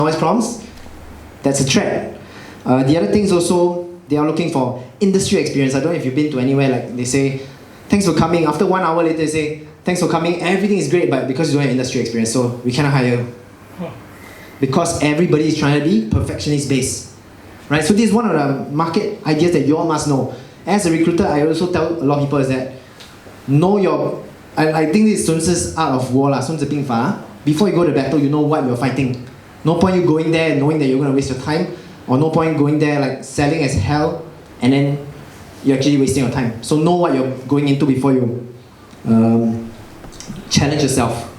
noise problems, that's a threat. The other things also, they are looking for industry experience. I don't know if you've been to anywhere, like they say, thanks for coming. After 1 hour later, they say, thanks for coming. Everything is great, but because you don't have industry experience, so we cannot hire you. Because everybody is trying to be perfectionist based. Right? So this is one of the market ideas that you all must know. As a recruiter, I also tell a lot of people is that know your, I think this is art of war, before you go to battle, you know what you're fighting. No point you going there knowing that you're going to waste your time, or no point going there like selling as hell, and then you're actually wasting your time. So know what you're going into before you challenge yourself.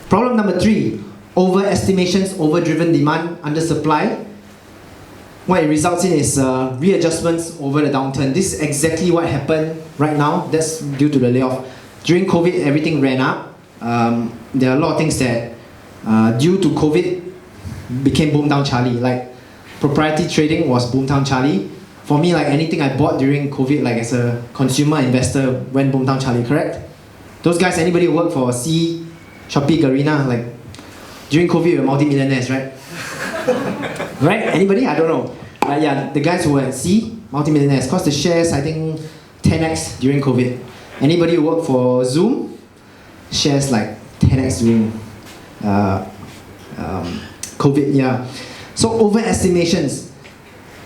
Problem number 3, overestimations, overdriven demand, undersupply. What it results in is readjustments over the downturn. This is exactly what happened right now. That's due to the layoff. During COVID, everything ran up. There are a lot of things that, due to COVID, became boom down Charlie. Like proprietary trading was boom down Charlie. For me, like anything I bought during COVID, like as a consumer investor, went boom down Charlie, correct? Those guys, anybody who worked for C, Shopee, Garena, like during COVID, we were multi-millionaires, right? Right? Anybody? I don't know. But yeah, the guys who were at C, multi-millionaires, cost the shares, I think, 10x during COVID. Anybody who worked for Zoom, shares like 10x during COVID, yeah. So overestimations.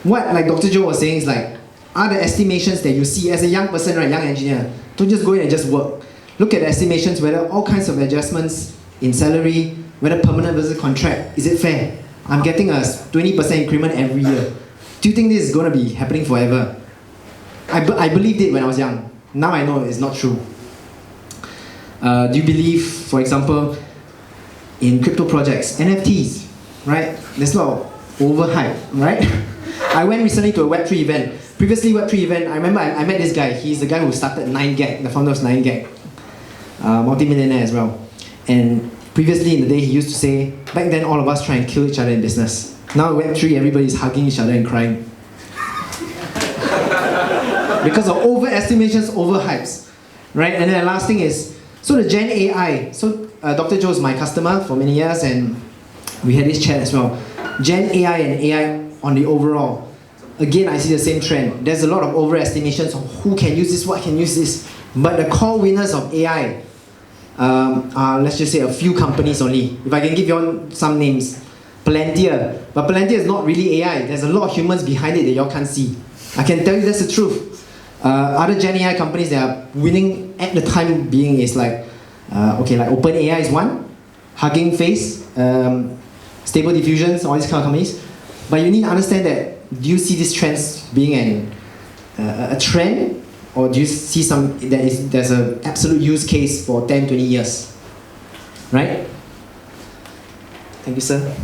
What like Dr. Joe was saying is like, are the estimations that you see as a young person, right, young engineer, don't just go in and just work. Look at the estimations, whether all kinds of adjustments in salary, whether permanent versus contract, is it fair? I'm getting a 20% increment every year. Do you think this is going to be happening forever? I believed it when I was young. Now I know it's not true. Do you believe, for example, in crypto projects, NFTs, right? There's a lot of overhype, right? I went recently to a Web3 event. Previously Web3 event, I remember I met this guy. He's the guy who started 9gag, the founder of 9gag. Multi-millionaire as well. And previously in the day, he used to say, back then all of us try and kill each other in business. Now Web3, everybody's hugging each other and crying. Because of overestimations, overhypes, right? And then the last thing is, so the Gen AI. So Dr. Joe is my customer for many years, and we had this chat as well. Gen AI and AI on the overall. Again, I see the same trend. There's a lot of overestimations of who can use this, what can use this. But the core winners of AI are, let's just say, a few companies only. If I can give you all some names. Palantir. But Palantir is not really AI. There's a lot of humans behind it that y'all can't see. I can tell you that's the truth. Other Gen AI companies that are winning at the time being is like, okay, like OpenAI is one, Hugging Face, Stable Diffusions, all these kind of companies. But you need to understand that, do you see these trends being a trend, or do you see there's an absolute use case for 10, 20 years? Right? Thank you, sir.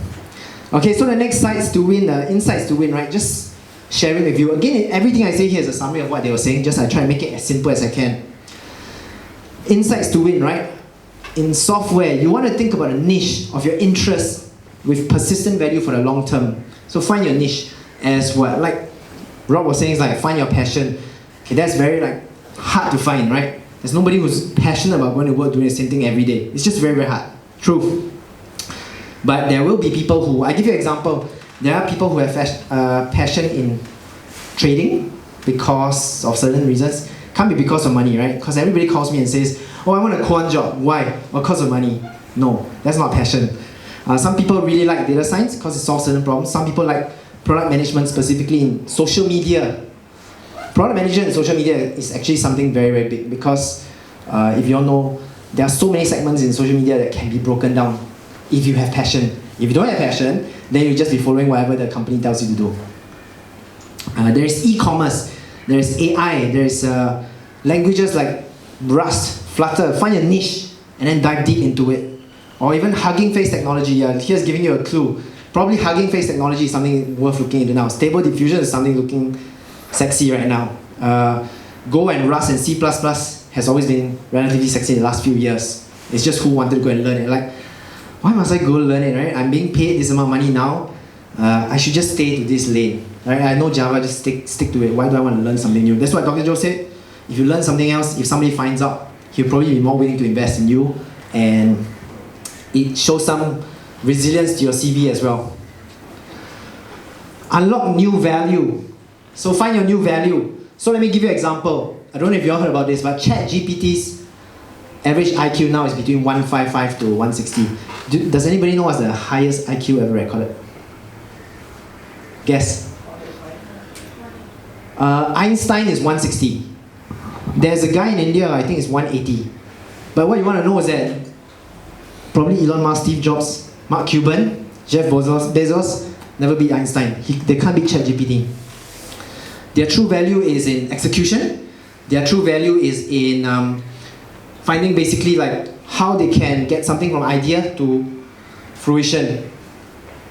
Okay, so the next insights to win, right? Just sharing with you. Again, everything I say here is a summary of what they were saying, just I try to make it as simple as I can. Insights to win, right? In software, you want to think about a niche of your interest with persistent value for the long term. So find your niche as what? Like Rob was saying, is like find your passion. Okay, that's very like hard to find, right? There's nobody who's passionate about going to work doing the same thing every day. It's just very, very hard. Truth. But there will be people who, I give you an example, there are people who have passion in trading because of certain reasons. Can't be because of money, right? Because everybody calls me and says, oh, I want a quant job. Why? Because of money. No, that's not passion. Some people really like data science because it solves certain problems. Some people like product management, specifically in social media. Product management in social media is actually something very, very big because if you all know, there are so many segments in social media that can be broken down if you have passion. If you don't have passion, then you just be following whatever the company tells you to do. There is e-commerce, there is AI, there is languages like Rust, Flutter. Find a niche and then dive deep into it. Or even Hugging Face technology. Here's giving you a clue. Probably Hugging Face technology is something worth looking into now. Stable Diffusion is something looking sexy right now. Go and Rust and C++ has always been relatively sexy in the last few years. It's just who wanted to go and learn it. Like, why must I go learn it, right? I'm being paid this amount of money now. I should just stay to this lane. Right? I know Java, just stick to it. Why do I want to learn something new? That's what Dr. Joe said. If you learn something else, if somebody finds out, he'll probably be more willing to invest in you, and it shows some resilience to your CV as well. Unlock new value. So find your new value. So let me give you an example. I don't know if you all heard about this, but ChatGPT's average IQ now is between 155 to 160. Does anybody know what's the highest IQ ever recorded? Guess. Einstein is 160. There's a guy in India, I think it's 180. But what you want to know is that probably Elon Musk, Steve Jobs, Mark Cuban, Jeff Bezos never beat Einstein. They can't beat ChatGPT. Their true value is in execution. Their true value is in finding basically like how they can get something from idea to fruition.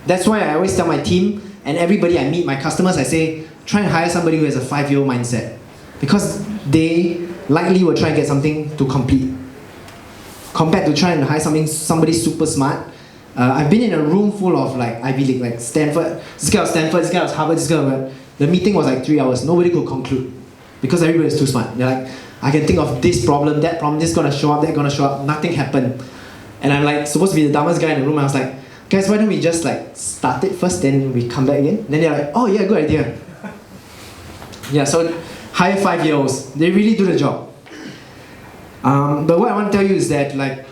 That's why I always tell my team and everybody I meet, my customers, I say, try and hire somebody who has a 5-year mindset. Because they likely will try and get something to complete. Compared to trying to hire somebody super smart. I've been in a room full of like Ivy League, like Stanford, this guy was Stanford, this guy was Harvard, this guy was... The meeting was like 3 hours, nobody could conclude. Because everybody is too smart. They're like, I can think of this problem, that problem, this is gonna show up, that gonna show up, nothing happened. And I'm like, supposed to be the dumbest guy in the room, I was like, guys, why don't we just like start it first, then we come back again? Then they're like, oh yeah, good idea. Yeah, so hire 5-year-olds, they really do the job. But what I want to tell you is that like,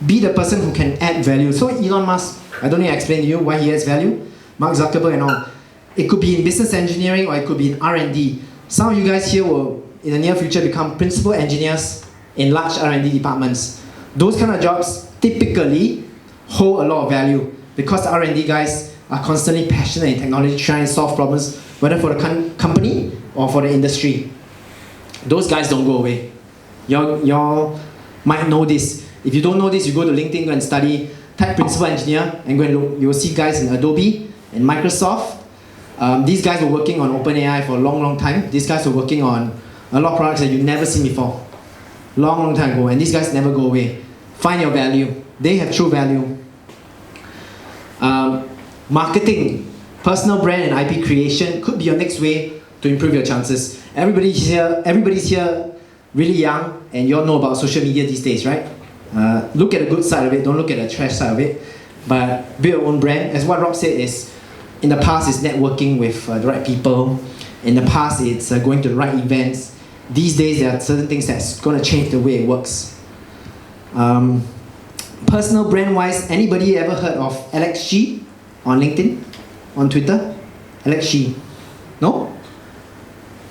be the person who can add value. So Elon Musk, I don't need to explain to you why he adds value. Mark Zuckerberg and all. It could be in business engineering or it could be in R&D. Some of you guys here will, in the near future, become principal engineers in large R&D departments. Those kind of jobs typically hold a lot of value because the R&D guys are constantly passionate in technology, trying to solve problems, whether for the company or for the industry. Those guys don't go away. Y'all might know this. If you don't know this, you go to LinkedIn, go and study, type principal engineer, and go and look. You will see guys in Adobe and Microsoft. These guys were working on OpenAI for a long, long time. These guys were working on a lot of products that you've never seen before. Long, long time ago, and these guys never go away. Find your value. They have true value. Marketing, personal brand and IP creation could be your next way to improve your chances. Everybody's here really young, and you all know about social media these days, right? Look at the good side of it, don't look at the trash side of it. But build your own brand. As what Rob said is, in the past it's networking with the right people. In the past it's going to the right events. These days there are certain things that's going to change the way it works. Personal brand wise, anybody ever heard of Alex G on LinkedIn? On Twitter? Alex G? No?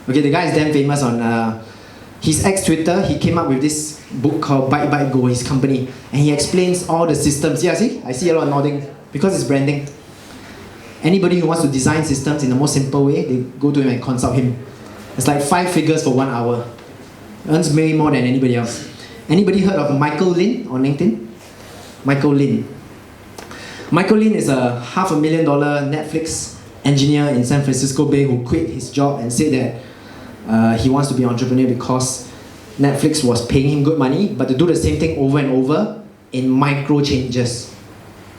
Okay, the guy is damn famous on his ex-Twitter. He came up with this book called Byte Go, his company, and he explains all the systems. Yeah, see? I see a lot of nodding because it's branding. Anybody who wants to design systems in the most simple way, they go to him and consult him. It's like 5 figures for 1 hour. Earns way more than anybody else. Anybody heard of Michael Lin on LinkedIn? Michael Lin. Michael Lin is a $500,000 Netflix engineer in San Francisco Bay who quit his job and said that he wants to be an entrepreneur because Netflix was paying him good money, but to do the same thing over and over in micro changes.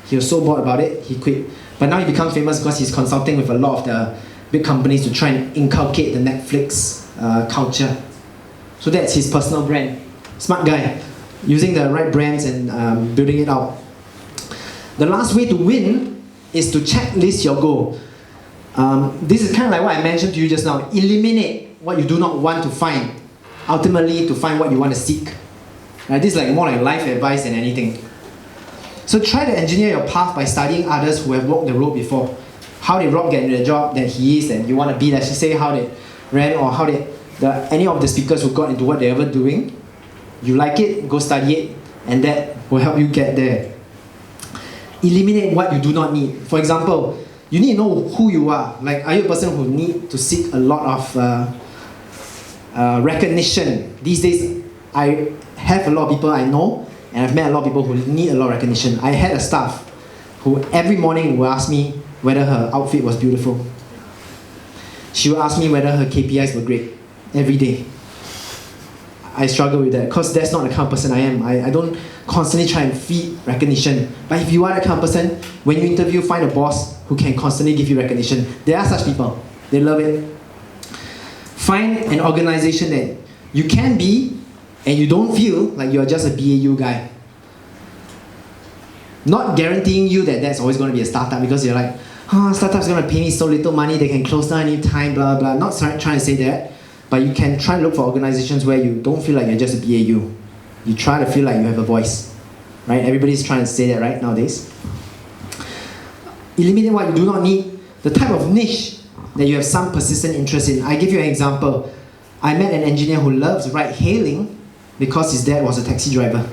He was so bored about it, he quit. But now he becomes famous because he's consulting with a lot of the big companies to try and inculcate the Netflix culture. So that's his personal brand. Smart guy, using the right brands and building it out. The last way to win is to checklist your goal. This is kind of like what I mentioned to you just now. Eliminate what you do not want to find, ultimately to find what you want to seek. This is like more like life advice than anything. So try to engineer your path by studying others who have walked the road before. How did Rob get into the job that he is and you want to be? Let's just say how did Ren or how did any of the speakers who got into what they're ever doing. You like it, go study it, and that will help you get there. Eliminate what you do not need. For example, you need to know who you are. Like, are you a person who needs to seek a lot of recognition? These days, I have a lot of people I know, and I've met a lot of people who need a lot of recognition. I had a staff who every morning would ask me whether her outfit was beautiful. She would ask me whether her KPIs were great, every day. I struggle with that, because that's not the kind of person I am. I don't constantly try and feed recognition. But if you are that kind of person, when you interview, find a boss who can constantly give you recognition. There are such people. They love it. Find an organization that you can be and you don't feel like you're just a BAU guy. Not guaranteeing you that that's always going to be a startup, because you're like, startup's gonna pay me so little money, they can close down any time, blah, blah. Not trying to say that, but you can try and look for organizations where you don't feel like you're just a BAU. You try to feel like you have a voice, right? Everybody's trying to say that, right, nowadays. Eliminate what you do not need. The type of niche that you have some persistent interest in. I give you an example. I met an engineer who loves ride-hailing because his dad was a taxi driver.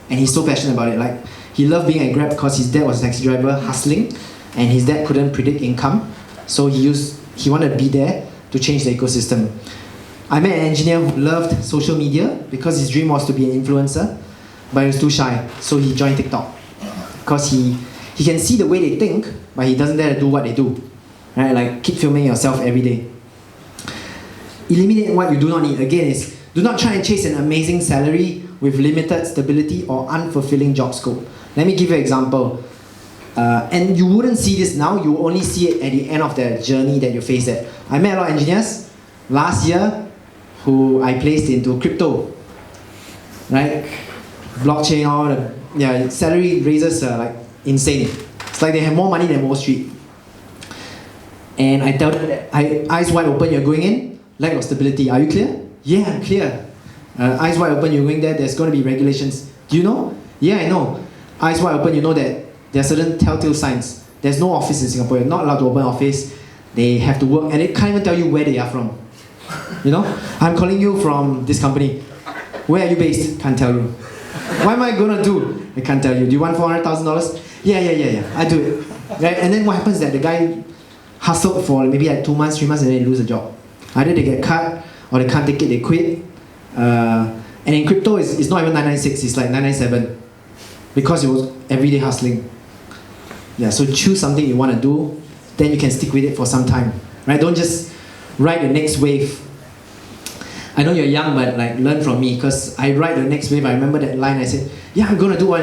And he's so passionate about it. Like, he loved being at Grab because his dad was a taxi driver hustling, and his dad couldn't predict income, so he wanted to be there to change the ecosystem. I met an engineer who loved social media because his dream was to be an influencer, but he was too shy, so he joined TikTok. Because he can see the way they think, but he doesn't dare to do what they do. Right? Like, keep filming yourself every day. Eliminate what you do not need. Again, is do not try and chase an amazing salary with limited stability or unfulfilling job scope. Let me give you an example. And you wouldn't see this now, you only see it at the end of the journey that you face that. I met a lot of engineers last year who I placed into crypto, right? Blockchain, all the salary raises are like insane. It's like they have more money than Wall Street. And I tell them that, eyes wide open, you're going in, lack of stability. Are you clear? Yeah, I'm clear. Eyes wide open, you're going there, there's going to be regulations. Do you know? Yeah, I know. Eyes wide open, you know that there are certain telltale signs. There's no office in Singapore, you're not allowed to open an office. They have to work, and they can't even tell you where they are from. You know? I'm calling you from this company. Where are you based? Can't tell you. What am I gonna do? I can't tell you. Do you want $400,000? Yeah. I do it. Right? And then what happens is that the guy hustled for maybe like 2 months, 3 months, and then they lose a job. Either they get cut, or they can't take it, they quit. And in crypto, it's not even 996, it's like 997. Because it was everyday hustling. Yeah, so choose something you want to do, then you can stick with it for some time. Right? Don't just ride the next wave. I know you're young, but like learn from me, because I ride the next wave. I remember that line, I said, yeah, I'm gonna do what